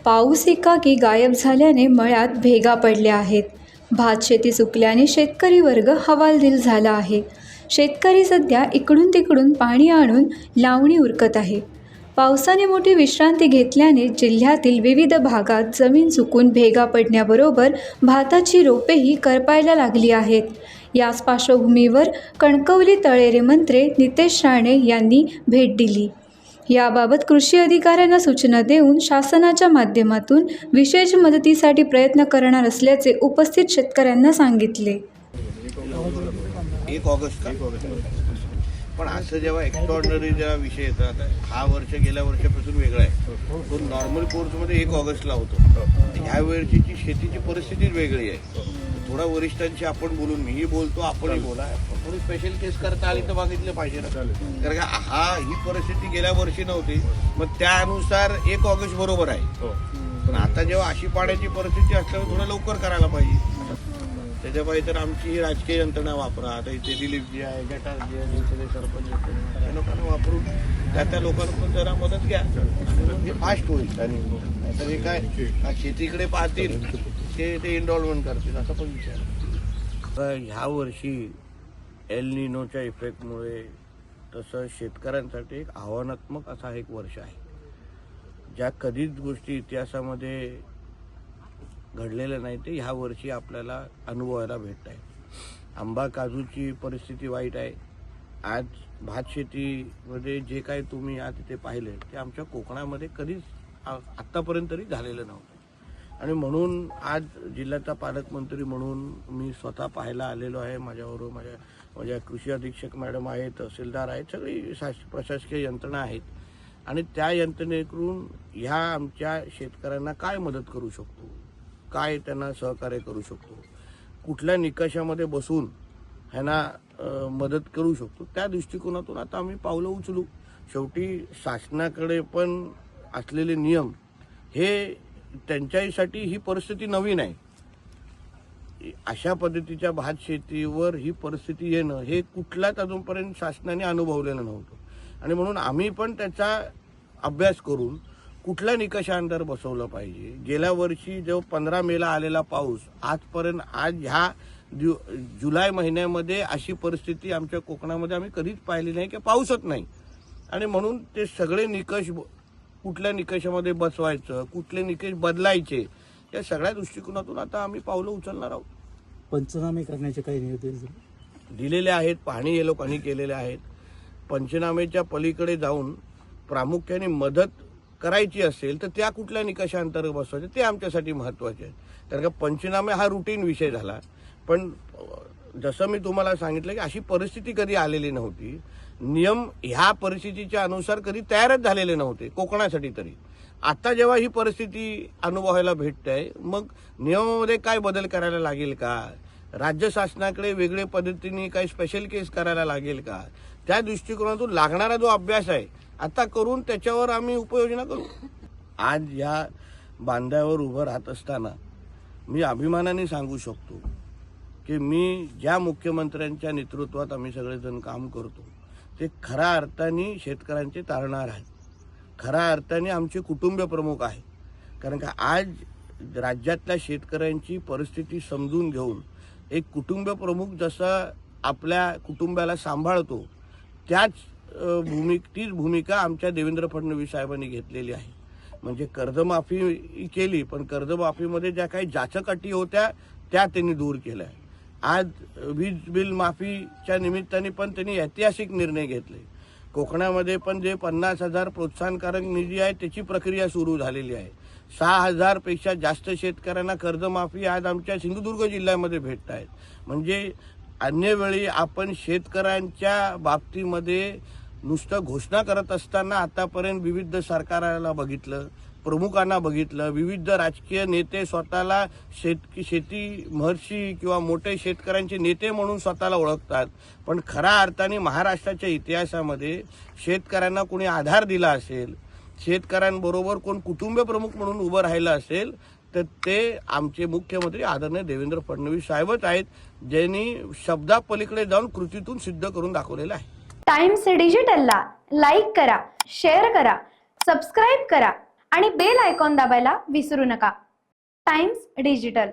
पाऊस एकाकी गायब झाल्याने मळ्यात भेगा पडल्या आहेत. भात शेती सुकल्याने शेतकरी वर्ग हवालदिल झाला आहे. शेतकरी सध्या इकडून तिकडून पाणी आणून लावणी उरकत आहे. पावसाने मोठी विश्रांती घेतल्याने जिल्ह्यातील विविध भागात जमीन सुकून भेगा पडण्याबरोबर भाताची रोपेही करपायला लागली आहेत. याच पार्श्वभूमीवर कणकवली तळेरे मंत्री नितेश राणे यांनी भेट दिली. याबाबत कृषी अधिकाऱ्यांना सूचना देऊन शासनाच्या माध्यमातून विशेष मदतीसाठी प्रयत्न करणार असल्याचे उपस्थित शेतकऱ्यांना सांगितले. 1 ऑगस्ट पण असं जेव्हा एक्स्ट्रॉर्डनरी जेव्हा विषय येतात, हा वर्ष गेल्या वर्षापासून वेगळा आहे. तो नॉर्मल कोर्समध्ये 1 ऑगस्टला होतो. ह्या वेळची शेतीची परिस्थितीच वेगळी आहे. थोडा वरिष्ठांशी आपण बोलून, मीही बोलतो, आपणही बोला, थोडी स्पेशल केस करता आली तर मागितलं पाहिजे ना. कारण का ही परिस्थिती गेल्या वर्षी नव्हती, मग त्यानुसार 1 ऑगस्ट बरोबर आहे. पण आता जेव्हा अशी पाण्याची परिस्थिती असल्यावर थोडं लवकर करायला पाहिजे. त्याच्यापायी तर आमची ही राजकीय यंत्रणा वापरा. आता इथे दिलीपजी आहे, गटारजी आहे, इथे सरपंच त्या लोकांना वापरून त्या लोकांकडून जरा मदत घ्या. हे फास्ट होईल. आणि हे काय शेतीकडे पाहतील ते इन्व्हॉल्वमेंट करतील असा पण विचार. ह्या वर्षी एल निनोच्या इफेक्टमुळे तसं शेतकऱ्यांसाठी एक आव्हानात्मक असा एक वर्ष आहे. ज्या कधीच गोष्टी इतिहासामध्ये घडलेल्या नाही ते ह्या वर्षी आपल्याला अनुभवायला भेटत आहे. आंबा काजूची परिस्थिती वाईट आहे. आज भात शेतीमध्ये जे काही तुम्ही आज तिथे पाहिले ते आमच्या कोकणामध्ये कधीच आत्तापर्यंत तरी झालेलं नव्हतं. आणि म्हणून आज जिल्ह्याचा पालकमंत्री म्हणून मी स्वतः पाहायला आलेलो आहे. माझ्याबरोबर माझ्या कृषी अधीक्षक मॅडम आहेत, तहसीलदार आहेत, सगळी प्रशासकीय यंत्रणा आहेत. आणि त्या यंत्रणेकडून ह्या आमच्या शेतकऱ्यांना काय मदत करू शकतो, काय त्यांना सहकार्य करू शकतो, कुठल्या निकषामध्ये बसून ह्यांना मदत करू शकतो, त्या दृष्टिकोनातून आता आम्ही पावलं उचलू. शेवटी शासनाकडे पण असलेले नियम हे त्यांच्यासाठी ही परिस्थिती नवीन आहे. अशा पद्धतीच्या भात शेतीवर ही परिस्थिती येणं हे कुठल्याच अजूनपर्यंत शासनाने अनुभवलेलं नव्हतं. आणि म्हणून आम्ही पण त्याचा अभ्यास करून कुठल्या निकषांतर बसवलं पाहिजे. गेल्या वर्षी जो 15 मेला आलेला पाऊस आजपर्यंत आज ह्या जुलै महिन्यामध्ये अशी परिस्थिती आमच्या कोकणामध्ये आम्ही कधीच पाहिली नाही की पाऊसच नाही. आणि म्हणून ते सगळे निकष कुठल्या निकषामध्ये बसवायचं, कुठले निकष बदलायचे, या सगळ्या दृष्टिकोनातून आता आम्ही पावलं उचलणार आहोत. पंचनामे करण्याचे काही निर्देश दिलेले आहेत, पाहणी हे लोकांनी केलेले आहेत. पंचनामेच्या पलीकडे जाऊन प्रामुख्याने मदत करायची असेल तर त्या कुठल्या निकषांतर्गत बसवायचे ते आमच्यासाठी महत्त्वाचे आहे. कारण का पंचनामे हा रुटीन विषय झाला. पण जसं मी तुम्हाला सांगितलं की अशी परिस्थिती कधी आलेली नव्हती. नियम ह्या परिस्थितीच्या अनुसार कधी तयारच झालेले नव्हते कोकणासाठी तरी. आता जेव्हा ही परिस्थिती अनुभवायला भेटते आहे, मग नियमामध्ये काय बदल करायला लागेल का, राज्य शासनाकडे वेगळे पद्धतीने काही स्पेशल केस करायला लागेल का, त्या दृष्टिकोनातून लागणारा जो अभ्यास आहे आता करून त्याच्यावर आम्ही उपाययोजना करू. आज या बांधावर उभं राहत असताना मी अभिमानाने सांगू शकतो की मी ज्या मुख्यमंत्र्यांच्या नेतृत्वात आम्ही सगळेजण काम करतो ते खऱ्या अर्थाने शेतकऱ्यांचे तारणार आहेत. खऱ्या अर्थाने आमचे कुटुंब प्रमुख आहे. कारण का आज राज्यातल्या शेतकऱ्यांची परिस्थिती समजून घेऊन एक कुटुंब प्रमुख जसं आपल्या कुटुंबाला सांभाळतो तीच भूमिका आमच्या देवेंद्र फडणवीस साहेबांनी घेतलेली आहे. म्हणजे कर्जमाफी केली, पण कर्जमाफीमध्ये ज्या काही जाचक अटी होत्या त्या त्यांनी दूर केल्या. आज वीज बिल माफीच्या निमित्ताने पण त्यांनी ऐतिहासिक निर्णय घेतले. कोकणामध्ये पण जे 50,000 प्रोत्साहनकारक निधी आहे त्याची प्रक्रिया सुरू झालेली आहे. 6,000 पेक्षा जास्त शेतकऱ्यांना कर्जमाफी आज आमच्या सिंधुदुर्ग जिल्ह्यामध्ये भेटत आहेत. म्हणजे अन्य वेळी आपण शेतकऱ्यांच्या बाबतीमध्ये नुसतं घोषणा करत असताना आतापर्यंत विविध सरकाराला बघितलं, प्रमुखांना बघितलं, विविध राजकीय नेते स्वतःला शेती महर्षी किंवा मोठे शेतकऱ्यांचे नेते म्हणून स्वतःला ओळखतात. पण खऱ्या अर्थाने महाराष्ट्राच्या इतिहासामध्ये शेतकऱ्यांना कोणी आधार दिला असेल, शेतकऱ्यांबरोबर कोण कुटुंब प्रमुख म्हणून उभं राहिलं असेल तर ते आमचे मुख्यमंत्री आदरणीय देवेंद्र फडणवीस साहेबच आहेत, ज्यांनी शब्दापलीकडे जाऊन कृतीतून सिद्ध करून दाखवलेलं आहे. टाइम्स डिजिटलला लाईक करा, शेअर करा, सबस्क्राईब करा आणि बेल आयकॉन दाबायला विसरू नका. Times digital.